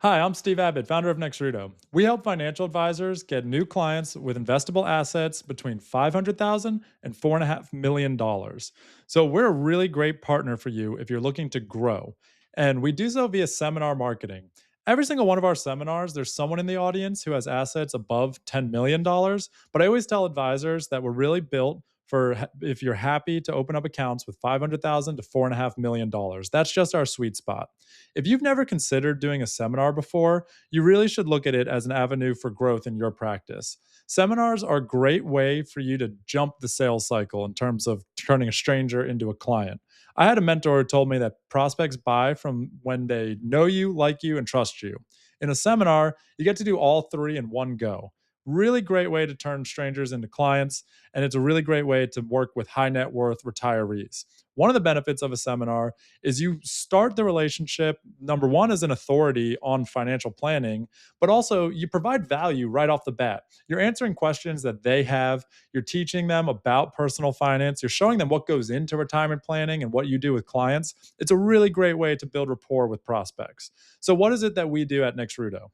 Hi, I'm Steve Abbott, founder of Nexruto. We help financial advisors get new clients with investable assets between $500,000 and $4.5 million. dollars. So we're a really great partner for you if you're looking to grow. And we do so via seminar marketing. Every single one of our seminars, there's someone in the audience who has assets above $10 million. dollars. But I always tell advisors that we're really built for if you're happy to open up accounts with 500,000 to $4.5 million. dollars. That's just our sweet spot. If you've never considered doing a seminar before, you really should look at it as an avenue for growth in your practice. Seminars are a great way for you to jump the sales cycle in terms of turning a stranger into a client. I had a mentor who told me that prospects buy from when they know you, like you, and trust you. In a seminar, you get to do all three in one go. Really great way to turn strangers into clients, and it's a really great way to work with high net worth retirees. One of the benefits of a seminar is you start the relationship, number one, as an authority on financial planning, but also you provide value right off the bat. You're answering questions that they have, you're teaching them about personal finance, you're showing them what goes into retirement planning and what you do with clients. It's a really great way to build rapport with prospects. So, what is it that we do at Nexruto?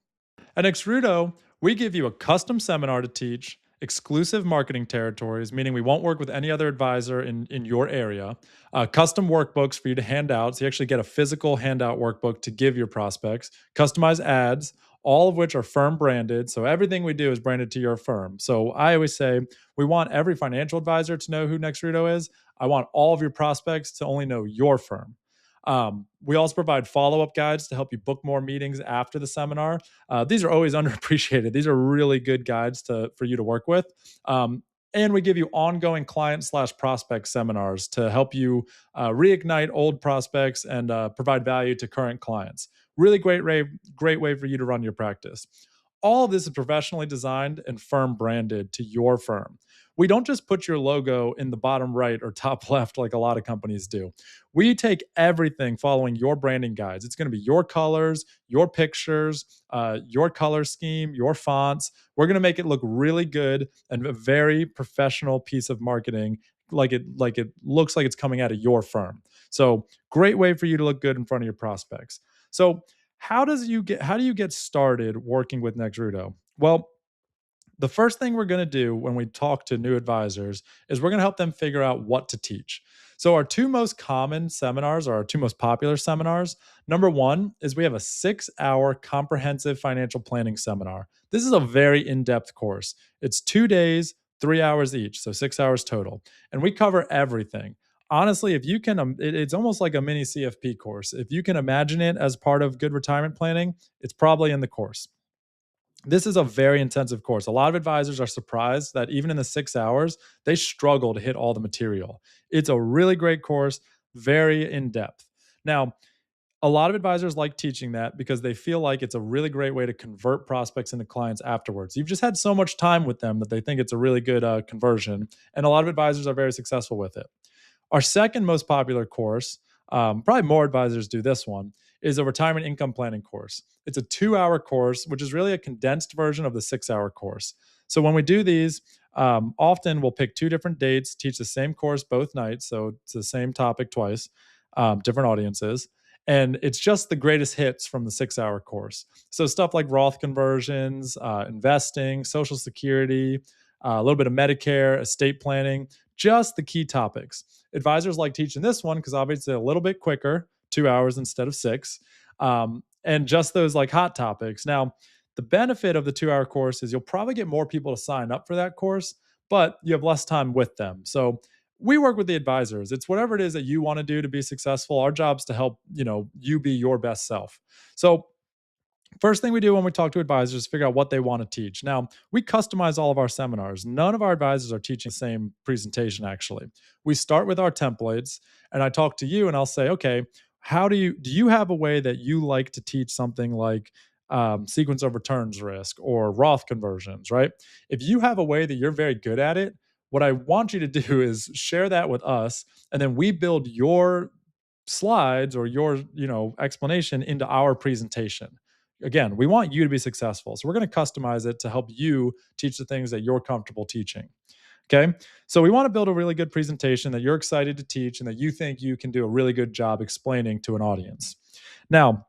At Nexruto, we give you a custom seminar to teach, exclusive marketing territories, meaning we won't work with any other advisor in your area, custom workbooks for you to hand out. So you actually get a physical handout workbook to give your prospects, customized ads, all of which are firm branded. So everything we do is branded to your firm. So I always say we want every financial advisor to know who Nexruto is. I want all of your prospects to only know your firm. We also provide follow up guides to help you book more meetings after the seminar. These are always underappreciated. These are really good guides for you to work with. And we give you ongoing client slash prospect seminars to help you reignite old prospects and provide value to current clients. Really great way for you to run your practice. All of this is professionally designed and firm branded to your firm. We don't just put your logo in the bottom right or top left like a lot of companies do. We take everything following your branding guides. It's going to be your colors, your pictures, your color scheme, your fonts. We're going to make it look really good and a very professional piece of marketing, like it looks like it's coming out of your firm. So great way for you to look good in front of your prospects. So how do you get started working with Nexruto? Well, the first thing we're going to do when we talk to new advisors is we're going to help them figure out what to teach. So, our two most common seminars, or our two most popular seminars, number one is we have a 6 hour comprehensive financial planning seminar. This is a very in depth course. It's 2 days, 3 hours each, so 6 hours total. And we cover everything. Honestly, if you can, it's almost like a mini CFP course. If you can imagine it as part of good retirement planning, it's probably in the course. This is a very intensive course. A lot of advisors are surprised that even in the 6 hours, they struggle to hit all the material. It's a really great course, very in depth. Now, a lot of advisors like teaching that because they feel like it's a really great way to convert prospects into clients afterwards. You've just had so much time with them that they think it's a really good conversion. And a lot of advisors are very successful with it. Our second most popular course, probably more advisors do this one, is a retirement income planning course. It's a 2 hour course, which is really a condensed version of the 6 hour course. So when we do these, often we'll pick two different dates, teach the same course both nights. So it's the same topic twice, different audiences. And it's just the greatest hits from the 6 hour course. So stuff like Roth conversions, investing, Social Security, a little bit of Medicare, estate planning, just the key topics. Advisors like teaching this one because obviously a little bit quicker, 2 hours instead of six, and just those like hot topics. Now, the benefit of the 2 hour course is you'll probably get more people to sign up for that course, but you have less time with them. So we work with the advisors. It's whatever it is that you want to do to be successful. Our job's to help, you be your best self. So first thing we do when we talk to advisors is figure out what they want to teach. Now, we customize all of our seminars. None of our advisors are teaching the same presentation, actually. We start with our templates, and I talk to you and I'll say, okay, how do you have a way that you like to teach something like sequence of returns risk or Roth conversions, right? If you have a way that you're very good at it, what I want you to do is share that with us, and then we build your slides or your explanation into our presentation. Again, we want you to be successful, so we're going to customize it to help you teach the things that you're comfortable teaching. Okay, so we want to build a really good presentation that you're excited to teach and that you think you can do a really good job explaining to an audience. Now,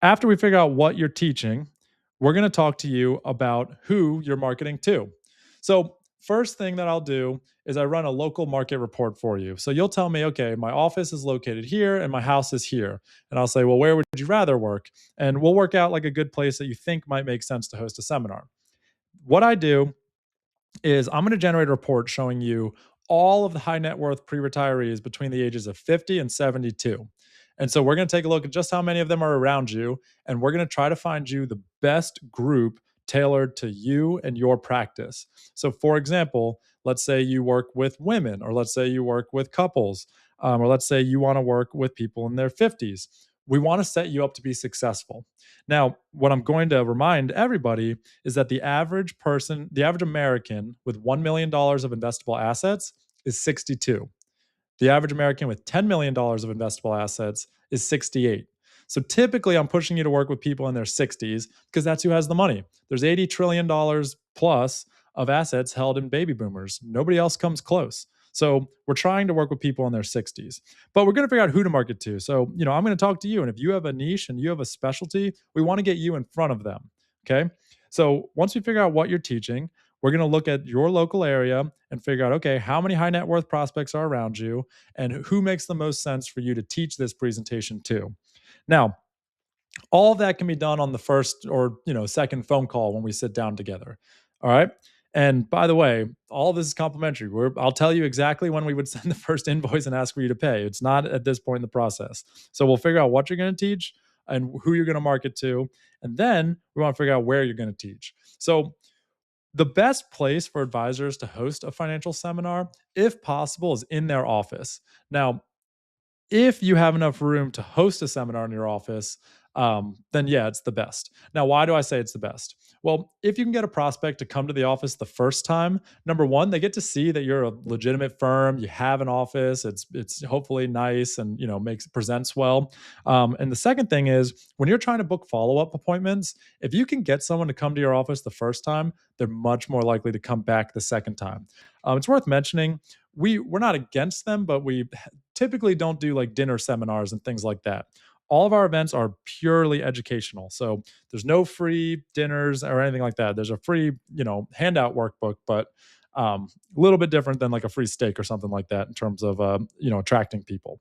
After we figure out what you're teaching, we're going to talk to you about who you're marketing to. So, first thing that I'll do is I run a local market report for you. So, you'll tell me, okay, my office is located here and my house is here. And I'll say, well, where would you rather work? And we'll work out like a good place that you think might make sense to host a seminar. What I do is I'm going to generate a report showing you all of the high net worth pre retirees between the ages of 50 and 72. And so we're going to take a look at just how many of them are around you, and we're going to try to find you the best group tailored to you and your practice. So, for example, let's say you work with women, or let's say you work with couples, or let's say you want to work with people in their 50s. We want to set you up to be successful. Now, what I'm going to remind everybody is that the average person, the average American with $1 million of investable assets is 62. The average American with $10 million of investable assets is 68. So typically, I'm pushing you to work with people in their 60s because that's who has the money. There's $80 trillion plus of assets held in baby boomers. Nobody else comes close. So we're trying to work with people in their 60s, but we're going to figure out who to market to. So, I'm going to talk to you. And if you have a niche and you have a specialty, we want to get you in front of them. Okay. So once we figure out what you're teaching, we're going to look at your local area and figure out, okay, how many high net worth prospects are around you and who makes the most sense for you to teach this presentation to. Now, all of that can be done on the first or second phone call when we sit down together. All right. And by the way, all of this is complimentary. I'll tell you exactly when we would send the first invoice and ask for you to pay. It's not at this point in the process. So we'll figure out what you're going to teach and who you're going to market to. And then we want to figure out where you're going to teach. So the best place for advisors to host a financial seminar, if possible, is in their office. Now, if you have enough room to host a seminar in your office, then yeah, it's the best. Now, why do I say it's the best? Well, if you can get a prospect to come to the office the first time, number one, they get to see that you're a legitimate firm. You have an office. It's hopefully nice and makes presents well. And the second thing is when you're trying to book follow up appointments, if you can get someone to come to your office the first time, they're much more likely to come back the second time. It's worth mentioning we're not against them, but we typically don't do like dinner seminars and things like that. All of our events are purely educational. So there's no free dinners or anything like that. There's a free, handout workbook, but a little bit different than like a free steak or something like that in terms of, attracting people.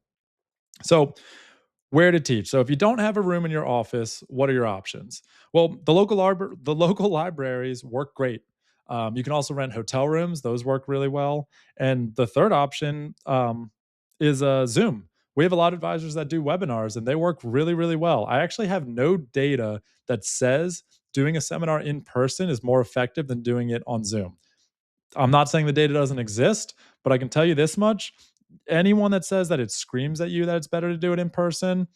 So where to teach. So if you don't have a room in your office, what are your options? Well, the local libraries work great. You can also rent hotel rooms; those work really well. And the third option is Zoom. We have a lot of advisors that do webinars, and they work really, really well. I actually have no data that says doing a seminar in person is more effective than doing it on Zoom. I'm not saying the data doesn't exist, but I can tell you this much: anyone that says that it screams at you that it's better to do it in person,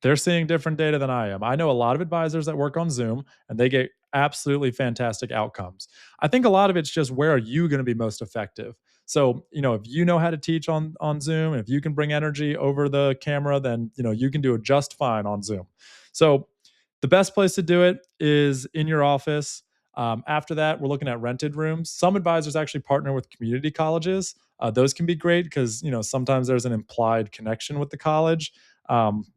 they're seeing different data than I am. I know a lot of advisors that work on Zoom and they get absolutely fantastic outcomes. I think a lot of it's just where are you going to be most effective? So, if you know how to teach on Zoom and if you can bring energy over the camera, then, you can do it just fine on Zoom. So, the best place to do it is in your office. After that, we're looking at rented rooms. Some advisors actually partner with community colleges. Those can be great because sometimes there's an implied connection with the college.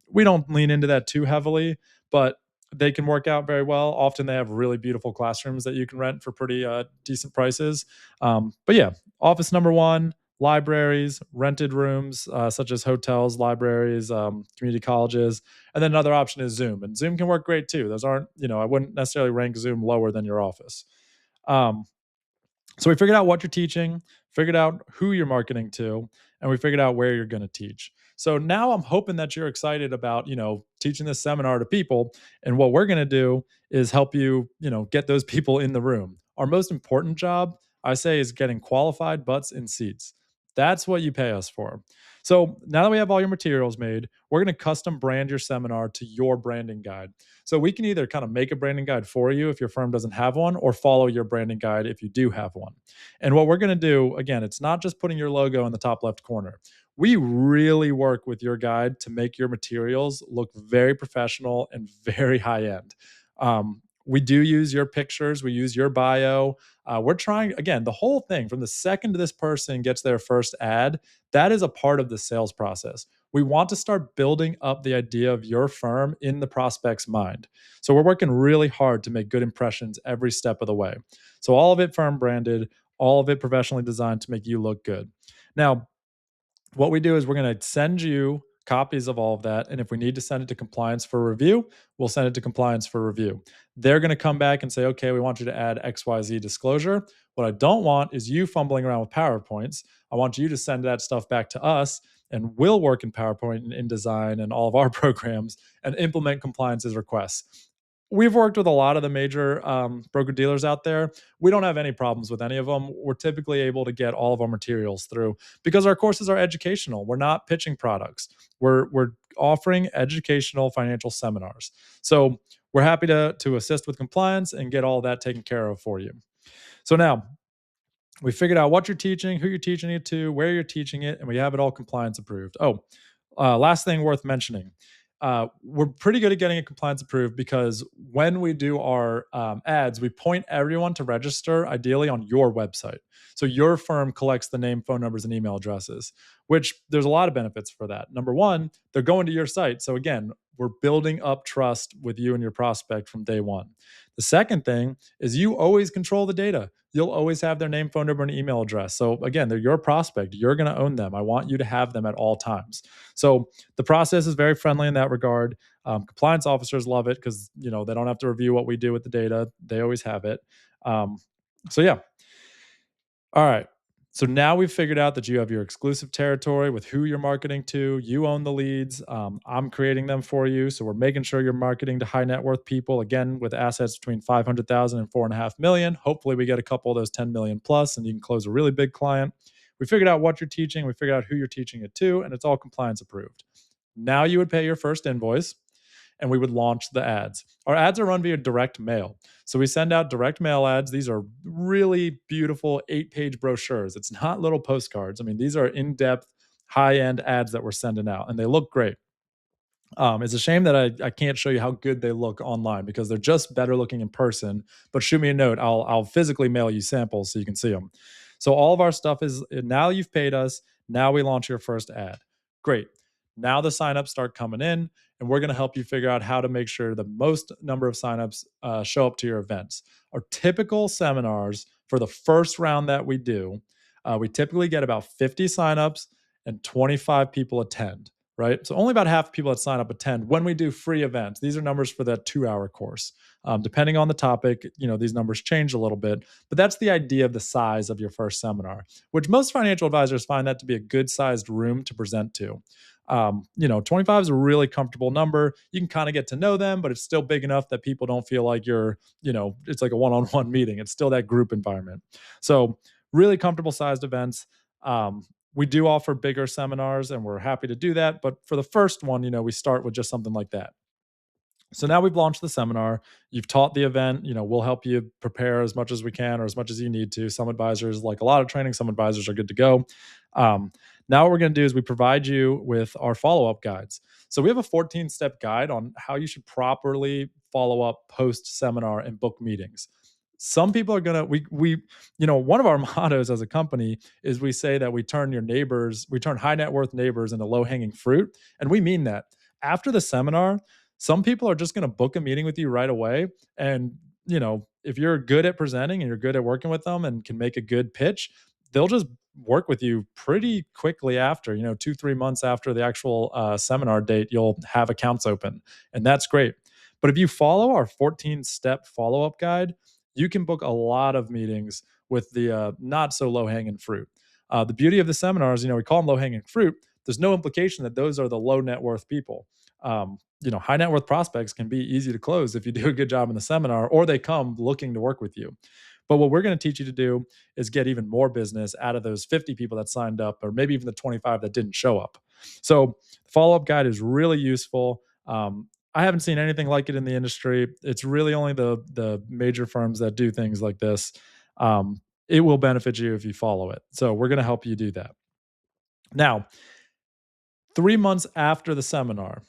We don't lean into that too heavily, but they can work out very well. Often they have really beautiful classrooms that you can rent for pretty decent prices. But yeah, office number one, libraries, rented rooms such as hotels, libraries, community colleges. And then another option is Zoom. And Zoom can work great too. Those aren't, I wouldn't necessarily rank Zoom lower than your office. Um, so we figured out what you're teaching, figured out who you're marketing to, and we figured out where you're going to teach. So now I'm hoping that you're excited about, teaching this seminar to people. And what we're going to do is help you, get those people in the room. Our most important job, I say, is getting qualified butts in seats. That's what you pay us for. So now that we have all your materials made, we're going to custom brand your seminar to your branding guide. So we can either kind of make a branding guide for you if your firm doesn't have one, or follow your branding guide if you do have one. And what we're going to do, again, it's not just putting your logo in the top left corner. We really work with your guide to make your materials look very professional and very high end. We do use your pictures, we use your bio. We're trying, again, the whole thing from the second this person gets their first ad, that is a part of the sales process. We want to start building up the idea of your firm in the prospect's mind. So we're working really hard to make good impressions every step of the way. So all of it firm branded, all of it professionally designed to make you look good. Now, what we do is we're going to send you copies of all of that. And if we need to send it to compliance for review, we'll send it to compliance for review. They're going to come back and say, okay, we want you to add XYZ disclosure. What I don't want is you fumbling around with PowerPoints. I want you to send that stuff back to us, and we'll work in PowerPoint and InDesign and all of our programs and implement compliance's requests. We've worked with a lot of the major broker dealers out there. We don't have any problems with any of them. We're typically able to get all of our materials through because our courses are educational. We're not pitching products. We're offering educational financial seminars. So we're happy to assist with compliance and get all that taken care of for you. So now we figured out what you're teaching, who you're teaching it to, where you're teaching it, and we have it all compliance approved. Oh, last thing worth mentioning. We're pretty good at getting it compliance approved because when we do our ads, we point everyone to register ideally on your website. So your firm collects the name, phone numbers, and email addresses, which there's a lot of benefits for that. Number one, they're going to your site. So again, we're building up trust with you and your prospect from day one. The second thing is you always control the data. You'll always have their name, phone number, and email address. So again, they're your prospect. You're going to own them. I want you to have them at all times. So the process is very friendly in that regard. Compliance officers love it because they don't have to review what we do with the data. They always have it. So yeah, all right. So now we've figured out that you have your exclusive territory with who you're marketing to. You own the leads. I'm creating them for you. So we're making sure you're marketing to high net worth people, again, with assets between 500,000 and 4.5 million. Hopefully we get a couple of those 10 million plus and you can close a really big client. We figured out what you're teaching. We figured out who you're teaching it to, and it's all compliance approved. Now you would pay your first invoice and we would launch the ads. Our ads are run via direct mail. So we send out direct mail ads. These are really beautiful 8-page brochures. It's not little postcards. I mean, these are in-depth, high-end ads that we're sending out, and they look great. It's a shame that I can't show you how good they look online because they're just better looking in person. But shoot me a note. I'll physically mail you samples so you can see them. So all of our stuff is now you've paid us. Now we launch your first ad. Great. Now the signups start coming in, and we're going to help you figure out how to make sure the most number of signups show up to your events. Our typical seminars for the first round that we do, we typically get about 50 signups and 25 people attend, right? So only about half the people that sign up attend when we do free events. These are numbers for that 2-hour course. Depending on the topic, these numbers change a little bit, but that's the idea of the size of your first seminar, which most financial advisors find that to be a good sized room to present to. 25 is a really comfortable number. You can kind of get to know them, but it's still big enough that people don't feel like it's like a one-on-one meeting. It's still that group environment. So really comfortable sized events. We do offer bigger seminars and we're happy to do that. But for the first one, we start with just something like that. So now we've launched the seminar. You've taught the event. We'll help you prepare as much as we can or as much as you need to. Some advisors like a lot of training. Some advisors are good to go. Now what we're going to do is we provide you with our follow-up guides. So we have a 14-step guide on how you should properly follow up post-seminar and book meetings. Some people are going to, one of our mottos as a company is we say that we turn high net worth neighbors into low-hanging fruit. And we mean that. After the seminar, some people are just going to book a meeting with you right away. And, if you're good at presenting and you're good at working with them and can make a good pitch, they'll just work with you pretty quickly after, 2-3 months after the actual seminar date, you'll have accounts open. And that's great. But if you follow our 14-step follow-up guide, you can book a lot of meetings with the not so low hanging fruit. The beauty of the seminars, we call them low hanging fruit. There's no implication that those are the low net worth people. High net worth prospects can be easy to close if you do a good job in the seminar, or they come looking to work with you. But what we're going to teach you to do is get even more business out of those 50 people that signed up, or maybe even the 25 that didn't show up. So the follow-up guide is really useful. I haven't seen anything like it in the industry. It's really only the major firms that do things like this. It will benefit you if you follow it. So we're going to help you do that. Now, 3 months after the seminar,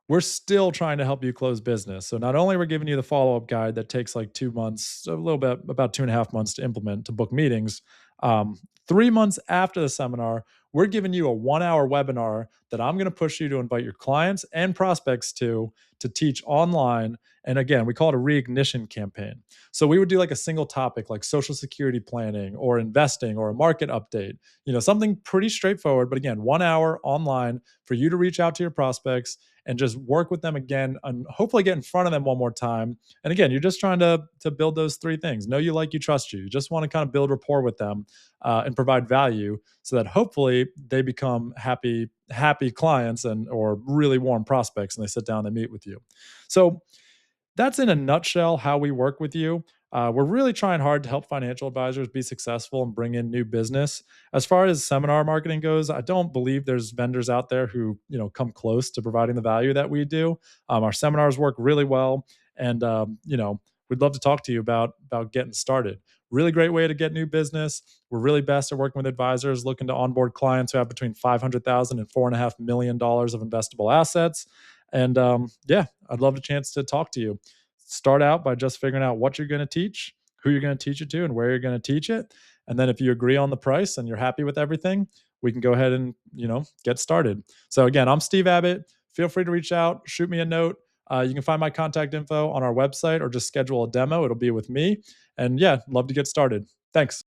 we're still trying to help you close business. So not only are we giving you the follow-up guide that takes like 2 months, a little bit, about 2.5 months to implement, to book meetings. 3 months after the seminar, we're giving you a 1-hour webinar that I'm going to push you to invite your clients and prospects to teach online. And again, we call it a reignition campaign. So we would do like a single topic like social security planning or investing or a market update, something pretty straightforward. But again, 1 hour online for you to reach out to your prospects and just work with them again and hopefully get in front of them one more time. And again, you're just trying to build those three things: know you, like you, trust you. You just want to kind of build rapport with them and provide value so that hopefully they become happy clients and or really warm prospects, and they sit down and they meet with you. So that's in a nutshell how we work with you. We're really trying hard to help financial advisors be successful and bring in new business. As far as seminar marketing goes, I don't believe there's vendors out there who come close to providing the value that we do. Our seminars work really well, and we'd love to talk to you about getting started. Really great way to get new business. We're really best at working with advisors looking to onboard clients who have between 500,000 and $4.5 million of investable assets. And yeah, I'd love a chance to talk to you. Start out by just figuring out what you're going to teach, who you're going to teach it to, and where you're going to teach it. And then if you agree on the price and you're happy with everything, we can go ahead and get started. So again, I'm Steve Abbott. Feel free to reach out, shoot me a note. You can find my contact info on our website or just schedule a demo. It'll be with me. And yeah, love to get started. Thanks.